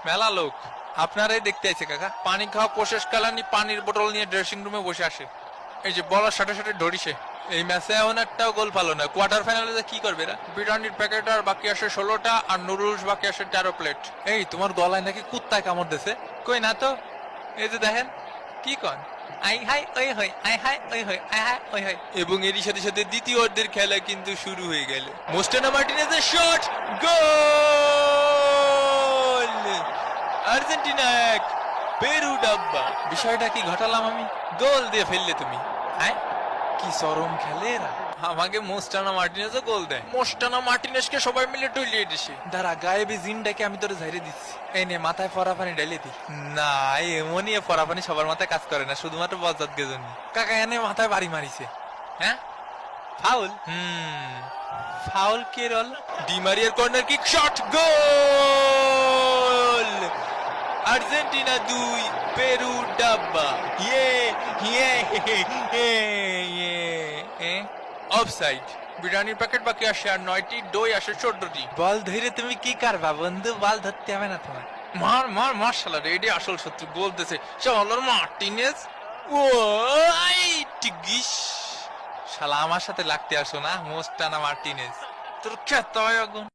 মেলা লোক আপনারাই দেখতে আছে কাকা। পানি খাওয়া কোশেষ কালানি পানির বোতল নিয়ে ড্রেসিং রুমে বসে আসে। এই যে বলার সাথে সাথে ধরিছে। এই ম্যাচে এমন একটাও গোল পালো না। কোয়ার্টার ফাইনালে কি করবে এরা? বিরিয়ানির প্যাকেট আর বাকি আসে 16টা, আর নুডলস বাকি আসে 13 প্লেট। এই তোমার গলায় নাকি কুত্তায় কামড় দিছে? কই না তো। এই যে দেখেন কি কন, আই হাই ওই হই, আই হাই ওই হই, আই হাই ওই হই। এবং এরই সাথে সাথে দ্বিতীয় অর্ধের খেলা কিন্তু শুরু হয়ে গেল। মোস্টানা মার্টিনেজের শট, গোল! আর্জেন্টিনা 1, পেরু ডাব্বা। বিষয়টা কি ঘটালাম আমি? গোল দিয়ে ফেললে তুমি। হ্যাঁ, কি চরম খেলে এরা। আমাকে মোস্টানা মার্টিনেজও গোল দেয়। মোস্টানা মার্টিনেজকে সবাই মিলে টুইলিয়ে দিছে। দাঁড়া, গায়েবী জিনটাকে আমি তোরে ঝাইরে দিচ্ছি। এই নে, মাথায় ফরা পানি ঢালে দি। না, এমনই ফরা পানি সবার মাথায় কাজ করে না, শুধুমাত্র বজ্জাতকে জন্য। কাকা এনে মাথায় বাড়ি মারিছে। হ্যাঁ, ফাউল। ফাউল কে রল? ডিমারিয়ার কর্নার কিক, শট, গোল! আর্জেন্টিনা 2, পেরু ডাব্বা। ইয়ে ইয়ে ইয়ে। অফসাইড। বিরিয়ানির প্যাকেট বাকি আসে আর 9টি, দই আসে 14টি। বল ধরে তুমি কি করবা বন্ধু? বল ধরতে হবে না তোমার। মার মার মার শালা রে, এটাই আসল শত্রু বলতেছে শালার মার্টিনেজ। ও আই টিগিস, শালা আমার সাথে লাগতে আসো না মোস্টানা মার্টিনেজ। তোর খেতে হয় আগুন।